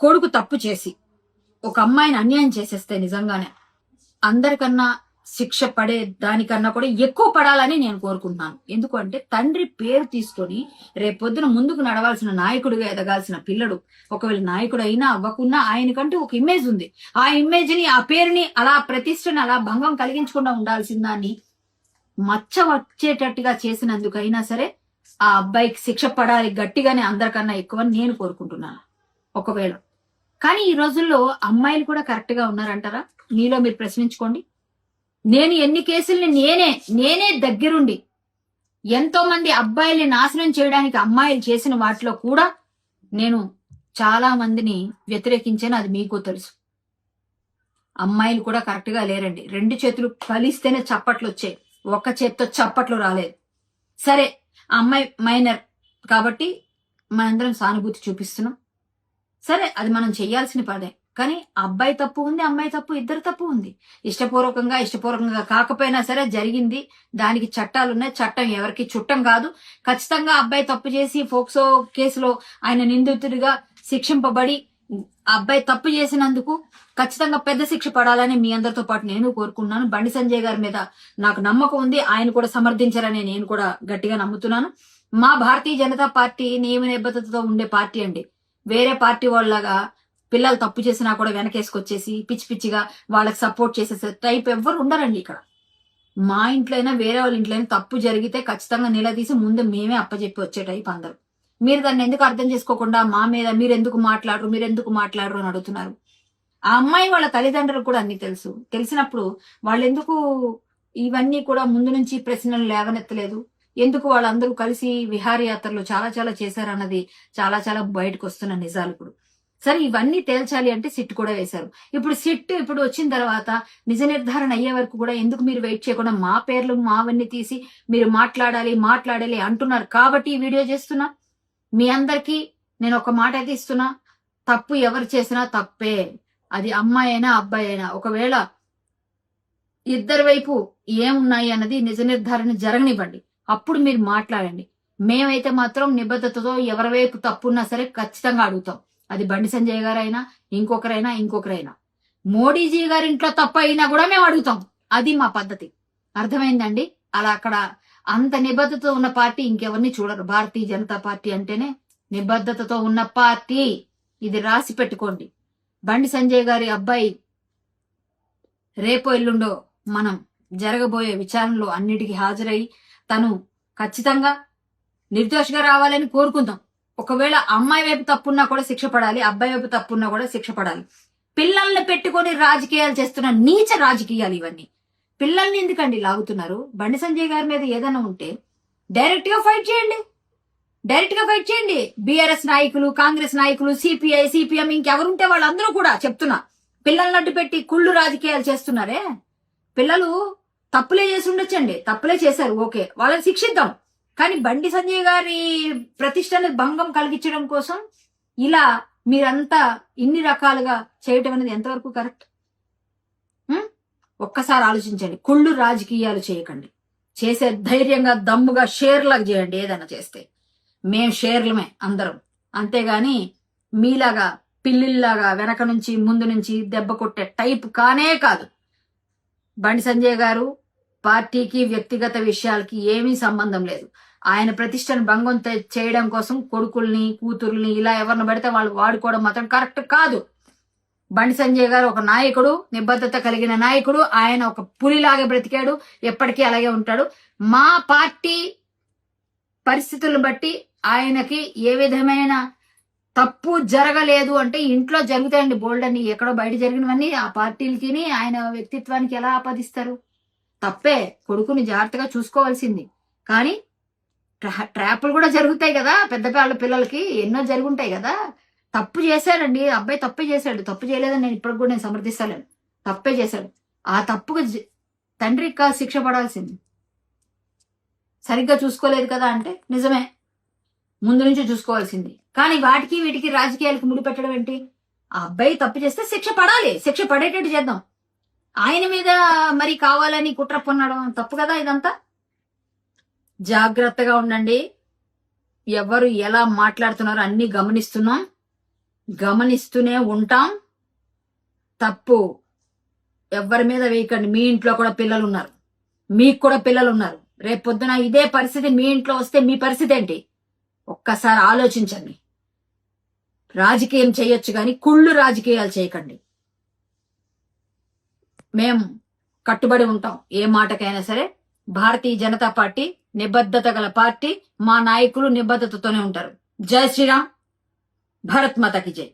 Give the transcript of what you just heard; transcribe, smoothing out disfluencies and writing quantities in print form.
కొడుకు తప్పు చేసి ఒక అమ్మాయిని అన్యాయం చేసేస్తే నిజంగానే అందరికన్నా శిక్ష పడే దానికన్నా కూడా ఎక్కువ పడాలని నేను కోరుకుంటున్నాను. ఎందుకంటే తండ్రి పేరు తీసుకొని రేపొద్దున ముందుకు నడవాల్సిన నాయకుడిగా ఎదగాల్సిన పిల్లడు ఒకవేళ నాయకుడు అయినా అవ్వకున్నా ఆయనకంటూ ఒక ఇమేజ్ ఉంది. ఆ ఇమేజ్ ని, ఆ పేరుని, అలా ప్రతిష్టని అలా భంగం కలిగించకుండా ఉండాల్సిన దాన్ని మచ్చ వచ్చేటట్టుగా చేసినందుకైనా సరే ఆ అబ్బాయికి శిక్ష పడాలి గట్టిగానే, అందరికన్నా ఎక్కువ నేను కోరుకుంటున్నాను. ఒకవేళ కానీ ఈ రోజుల్లో అమ్మాయిలు కూడా కరెక్ట్ గా ఉన్నారంటారా? మీలో మీరు ప్రశ్నించుకోండి. నేను ఎన్ని కేసుల్ని నేనే దగ్గరుండి ఎంతో మంది అబ్బాయిల్ని నాశనం చేయడానికి అమ్మాయిలు చేసిన వాటిలో కూడా నేను చాలా మందిని వ్యతిరేకించాను. అది మీకు తెలుసు. అమ్మాయిలు కూడా కరెక్ట్ గా లేరండి. 2 చేతులు కలిస్తేనే చప్పట్లు వచ్చాయి, ఒక్క చేత్తో చప్పట్లు రాలేదు. సరే, ఆ అమ్మాయి మైనర్ కాబట్టి మనందరం సానుభూతి చూపిస్తున్నాం. సరే, అది మనం చెయ్యాల్సిన పదే. కానీ అబ్బాయి తప్పు ఉంది, అమ్మాయి తప్పు, ఇద్దరు తప్పు ఉంది. ఇష్టపూర్వకంగా కాకపోయినా సరే జరిగింది. దానికి చట్టాలున్నాయి. చట్టం ఎవరికి చుట్టం కాదు. ఖచ్చితంగా అబ్బాయి తప్పు చేసి ఫోక్సో కేసులో ఆయన నిందితుడిగా శిక్షింపబడి అబ్బాయి తప్పు చేసినందుకు ఖచ్చితంగా పెద్ద శిక్ష పడాలని మీ అందరితో పాటు నేను కోరుకున్నాను. బండి సంజయ్ గారి మీద నాకు నమ్మకం ఉంది. ఆయన కూడా సమర్థించారని నేను కూడా గట్టిగా నమ్ముతున్నాను. మా భారతీయ జనతా పార్టీ నియమ నిబద్ధతతో ఉండే పార్టీ అండి. వేరే పార్టీ వాళ్ళగా పిల్లలు తప్పు చేసినా కూడా వెనకేసుకొచ్చేసి పిచ్చి పిచ్చిగా వాళ్ళకి సపోర్ట్ చేసేసే టైప్ ఎవ్వరు ఉండరండి ఇక్కడ. మా ఇంట్లో అయినా వేరే వాళ్ళ ఇంట్లో అయినా తప్పు జరిగితే ఖచ్చితంగా నిలదీసి ముందు మేమే అప్పచెప్పి వచ్చే టైప్ అందరు. మీరు దాన్ని ఎందుకు అర్థం చేసుకోకుండా మా మీద మీరు ఎందుకు మాట్లాడరు అని అడుగుతున్నారు. ఆ అమ్మాయి వాళ్ళ తల్లిదండ్రులకు కూడా అన్ని తెలుసు. తెలిసినప్పుడు వాళ్ళు ఎందుకు ఇవన్నీ కూడా ముందు నుంచి ప్రశ్నలు లేవనెత్తలేదు? ఎందుకు వాళ్ళందరూ కలిసి విహారయాత్రలు చాలా చేశారన్నది చాలా బయటకు వస్తున్న నిజాలు. ఇప్పుడు సరే, ఇవన్నీ తేల్చాలి అంటే సిట్ కూడా వేశారు. ఇప్పుడు సిట్ వచ్చిన తర్వాత నిజ నిర్ధారణ అయ్యే వరకు కూడా ఎందుకు మీరు వెయిట్ చేయకుండా మా పేర్లు మావన్నీ తీసి మీరు మాట్లాడాలి అంటున్నారు కాబట్టి ఈ వీడియో చేస్తున్నా. మీ అందరికీ నేను ఒక మాట అయితే ఇస్తున్నా, తప్పు ఎవరు చేసినా తప్పే. అది అమ్మాయి అయినా అబ్బాయి అయినా. ఒకవేళ ఇద్దరి వైపు ఏమున్నాయి అన్నది నిజ నిర్ధారణ జరగనివ్వండి, అప్పుడు మీరు మాట్లాడండి. మేమైతే మాత్రం నిబద్ధతతో ఎవరి వైపు తప్పున్నా సరే ఖచ్చితంగా అడుగుతాం. అది బండి సంజయ్ గారైనా ఇంకొకరైనా మోడీజీ గారి ఇంట్లో తప్పు అయినా కూడా మేము అడుగుతాం. అది మా పద్ధతి. అర్థమైందండి? అలా అక్కడ అంత నిబద్ధతతో ఉన్న పార్టీ ఇంకెవరిని చూడరు. భారతీయ జనతా పార్టీ అంటేనే నిబద్ధతతో ఉన్న పార్టీ. ఇది రాసి పెట్టుకోండి. బండి సంజయ్ గారి అబ్బాయి రేపో ఎల్లుండో మనం జరగబోయే విచారణలో అన్నిటికీ హాజరై తను ఖచ్చితంగా నిర్దోషిగా రావాలని కోరుకుందాం. ఒకవేళ అమ్మాయి వైపు తప్పున్నా కూడా శిక్ష పడాలి, అబ్బాయి వైపు తప్పున్నా కూడా శిక్ష పడాలి. పిల్లల్ని పెట్టుకొని రాజకీయాలు చేస్తున్న నీచ రాజకీయాలు ఇవన్నీ. పిల్లల్ని ఎందుకండి లాగుతున్నారు? బండి సంజయ్ గారి మీద ఏదైనా ఉంటే డైరెక్ట్ గా ఫైట్ చేయండి. బీఆర్ఎస్ నాయకులు, కాంగ్రెస్ నాయకులు, సిపిఐ, సిపిఎం ఇంకెవరుంటే వాళ్ళందరూ కూడా చెప్తున్నా, పిల్లల్ని అడ్డు పెట్టి కుళ్ళు రాజకీయాలు చేస్తున్నారే. పిల్లలు తప్పులే చేసి ఉండొచ్చండి, తప్పులే చేశారు, ఓకే, వాళ్ళని శిక్షిద్దాం. కానీ బండి సంజయ్ గారి ప్రతిష్టని భంగం కలిగించడం కోసం ఇలా మీరంతా ఇన్ని రకాలుగా చేయటం అనేది ఎంతవరకు కరెక్ట్? ఒక్కసారి ఆలోచించండి. కుళ్ళు రాజకీయాలు చేయకండి. చేసే ధైర్యంగా దమ్ముగా షేర్లాగా చేయండి. ఏదైనా చేస్తే మేం షేర్లమే అందరం. అంతేగాని మీలాగా పిల్లిల్లాగా వెనక నుంచి ముందు నుంచి దెబ్బ కొట్టే టైప్ కానే కాదు. బండి సంజయ్ గారు పార్టీకి వ్యక్తిగత విషయాలకి ఏమీ సంబంధం లేదు. ఆయన ప్రతిష్టను భంగం చేయడం కోసం కొడుకుల్ని, కూతుర్ని ఇలా ఎవరిని పడితే వాళ్ళు వాడుకోవడం మాత్రం కరెక్ట్ కాదు. బండి సంజయ్ గారు ఒక నాయకుడు, నిబద్ధత కలిగిన నాయకుడు. ఆయన ఒక పులిలాగా బ్రతికాడు, ఎప్పటికీ అలాగే ఉంటాడు. మా పార్టీ పరిస్థితులను బట్టి ఆయనకి ఏ విధమైన తప్పు జరగలేదు అంటే ఇంట్లో జరుగుతాయండి బోల్డ్ అని. ఎక్కడో బయట జరిగినవన్నీ ఆ పార్టీలకి ఆయన వ్యక్తిత్వానికి ఎలా ఆపాదిస్తారు? తప్పే. కొడుకుని జాగ్రత్తగా చూసుకోవాల్సింది. కానీ ట్రాపులు కూడా జరుగుతాయి కదా, పెద్ద పిల్లలకి ఎన్నో జరుగుంటాయి కదా. తప్పు చేశాడండి, అబ్బాయి తప్పే చేశాడు. తప్పు చేయలేదని నేను ఇప్పటికి కూడా నేను సమర్థిస్తలేను. తప్పే చేశాడు. ఆ తప్పుకు తండ్రికి శిక్ష పడాల్సింది. సరిగ్గా చూసుకోలేదు కదా అంటే నిజమే, ముందు నుంచి చూసుకోవాల్సింది. కానీ వాటికి వీటికి రాజకీయాలకు ముడిపెట్టడం ఏంటి? ఆ అబ్బాయి తప్పు చేస్తే శిక్ష పడాలి, శిక్ష పడేటట్టు చేద్దాం. ఆయన మీద మరి కావాలని కుట్ర పొన్నడం తప్పు కదా. ఇదంతా జాగ్రత్తగా ఉండండి. ఎవరు ఎలా మాట్లాడుతున్నారో అన్ని గమనిస్తున్నాం. గమనిస్తూనే ఉంటాం. తప్పు ఎవరి మీద వేయకండి. మీ ఇంట్లో కూడా పిల్లలు ఉన్నారు, మీకు కూడా పిల్లలు ఉన్నారు. రేపు పొద్దున ఇదే పరిస్థితి మీ ఇంట్లో వస్తే మీ పరిస్థితి ఏంటి? ఒక్కసారి ఆలోచించండి. రాజకీయం చేయొచ్చు కానీ కుళ్ళు రాజకీయాలు చేయకండి. మేం కట్టుబడి ఉంటాం ఏ మాటకైనా సరే. భారతీయ జనతా పార్టీ నిబద్ధత గల పార్టీ. మా నాయకులు నిబద్ధతతోనే ఉంటారు. జై శ్రీరామ్. భారత్ మాతాకి జై.